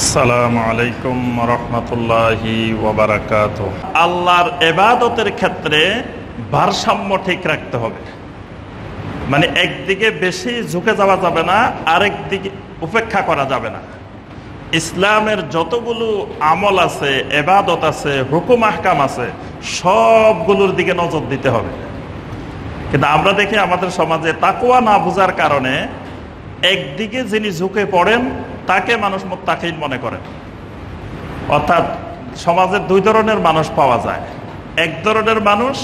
আসসালামু আলাইকুম রহমতুল্লাহি ওয়া বারাকাতুহু। আল্লাহর ইবাদতের ক্ষেত্রে ভারসাম্য ঠিক রাখতে হবে। মানে একদিকে বেশি ঝুঁকে যাওয়া যাবে না, আরেক দিকে উপেক্ষা করা যাবে না। ইসলামের যতগুলো আমল আছে, ইবাদত আছে, হুকুম আহকাম আছে, সবগুলোর দিকে নজর দিতে হবে। কিন্তু আমরা দেখি আমাদের সমাজে তাকওয়া না বোঝার কারণে একদিকে যিনি ঝুঁকে পড়েন তাকে মানুষ মুত্তাকিন মনে করেন। অর্থাৎ সমাজে দুই ধরনের মানুষ পাওয়া যায়। এক ধরনের মানুষ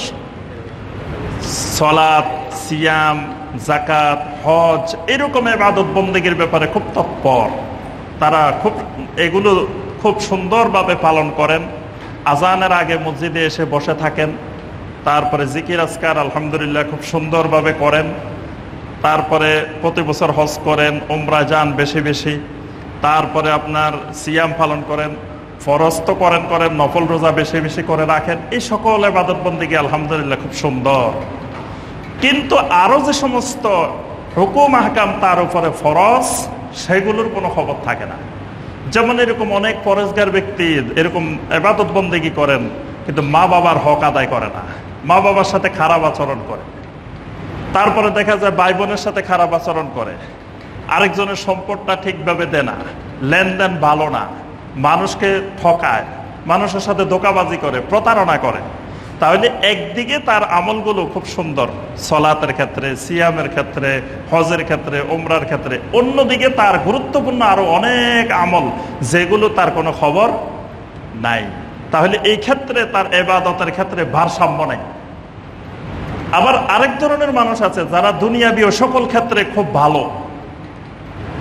সালাত, সিয়াম, যাকাত, হজ এরকম ইবাদত বন্দেগীর ব্যাপারে খুব তৎপর। তারা এগুলো খুব সুন্দরভাবে পালন করেন। আজানের আগে মসজিদে এসে বসে থাকেন, তারপরে জিকির আজকার আলহামদুলিল্লাহ খুব সুন্দরভাবে করেন, তারপরে প্রতি বছর হজ করেন, উমরা যান বেশি বেশি, তারপরে আপনার সিয়াম পালন করেন, ফরজ তো করেন, নফল রোজা বেশি বেশি করে রাখেন। এই সকল ইবাদত বন্দেগী আলহামদুলিল্লাহ খুব সুন্দর। কিন্তু আরো যে সমস্ত হুকুম আহকাম তার উপরে ফরজ, সেগুলোর কোনো খবর থাকে না। যেমন এরকম অনেক পরেজগার ব্যক্তি এরকম ইবাদত বন্দেগী করেন, কিন্তু মা বাবার হক আদায় করে না, মা বাবার সাথে খারাপ আচরণ করে। তারপরে দেখা যায় ভাই বোনের সাথে খারাপ আচরণ করে, আরেকজনের সম্পদটা ঠিকভাবে দেয় না, লেনদেন ভালো না, মানুষকে ঠকায়, মানুষের সাথে ধোঁকাবাজি করে, প্রতারণা করে। তাহলে একদিকে তার আমলগুলো খুব সুন্দর, সলাতের ক্ষেত্রে, সিয়ামের ক্ষেত্রে, হজের ক্ষেত্রে, উমরার ক্ষেত্রে। অন্যদিকে তার গুরুত্বপূর্ণ আরো অনেক আমল যেগুলো তার কোনো খবর নাই। তাহলে এই ক্ষেত্রে তার ইবাদতের ক্ষেত্রে ভারসাম্য নাই। আবার আরেক ধরনের মানুষ আছে যারা দুনিয়াবী ও সকল ক্ষেত্রে খুব ভালো।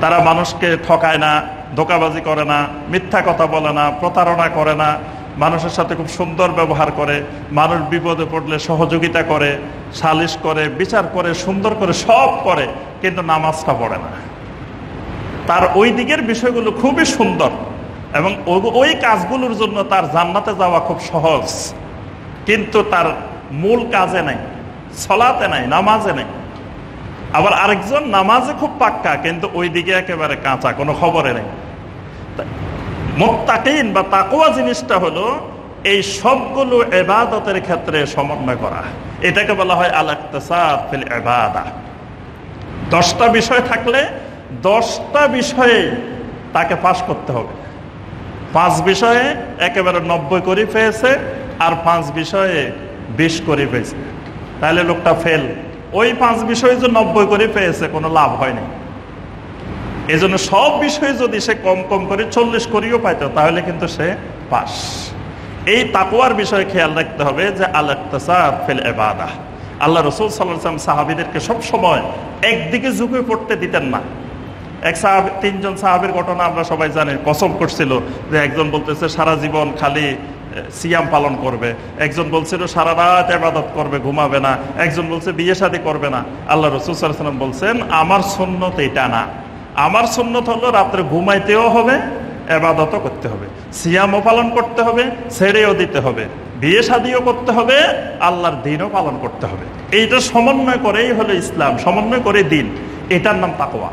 তারা মানুষকে ঠকায় না, ধোঁকাবাজি করে না, মিথ্যা কথা বলে না, প্রতারণা করে না, মানুষের সাথে খুব সুন্দর ব্যবহার করে, মানুষ বিপদে পড়লে সহযোগিতা করে, সালিশ করে, বিচার করে, সুন্দর করে সব করে, কিন্তু নামাজটা পড়ে না। তার ওই দিকের বিষয়গুলো খুবই সুন্দর এবং ওই কাজগুলোর জন্য তার জান্নাতে যাওয়া খুব সহজ, কিন্তু তার মূল কাজে নাই, সলাতে নাই, নামাজে নাই। আবার আরেকজন নামাজে খুব পাক্কা, কিন্তু ওই দিকে একেবারে কাঁচা, কোনো খবরে নেই। মুত্তাকিন বা তাকওয়া জিনিসটা হলো এই সবগুলো ইবাদতের ক্ষেত্রে সমন্বয় করা। এটাকে বলা হয় আল ইকতিসাদ ফিল ইবাদাহ। 10টা বিষয় থাকলে 10টা বিষয়ে তাকে পাস করতে হবে। 5 বিষয়ে একেবারে 90 করে পেয়েছে, আর 5 বিষয়ে 20 করে পেয়েছে, তাহলে লোকটা ফেল। ওই 5 বিষয়ে যে 90 করে পেয়েছে, কোনো লাভ হয়নি। এই জন্য সব বিষয়ে যদি সে কম কম করে 40 করেও পাইত, তাহলে কিন্তু সে পাস। এই তাকওয়ার বিষয়ে খেয়াল রাখতে হবে যে আল ইকতিসাদ ফিল ইবাদাহ। আল্লাহ রাসূল সাল্লাল্লাহু আলাইহি ওয়াসাল্লাম সাহাবীদেরকে সব সময় একদিকে ঝুঁকে পড়তে দিতেন না। এক সাহাবী, 3 জন সাহাবীর ঘটনা আমরা সবাই জানি। কসম করছিল যে একজন বলতেছে সারা জীবন খালি সিয়াম পালন করবে, একজন বলছিল সারা রাত ইবাদত করবে, ঘুমাবে না, একজন বলছে বিয়ে শাদী করবে না। আল্লাহ রাসূল সাল্লাল্লাহু আলাইহি ওয়াসাল্লাম বলছেন, আমার সুন্নত এটা না, আমার সুন্নত হলো রাত্রে ঘুমাইতেও হবে, ইবাদতও করতে হবে, সিয়ামও পালন করতে হবে, ছেড়েও দিতে হবে, বিয়ে শাদীও করতে হবে, আল্লাহর দ্বীনও পালন করতে হবে। এইটা সমন্বয় করেই হলো ইসলাম, সমন্বয় করে দ্বীন। এটার নাম তাকওয়া।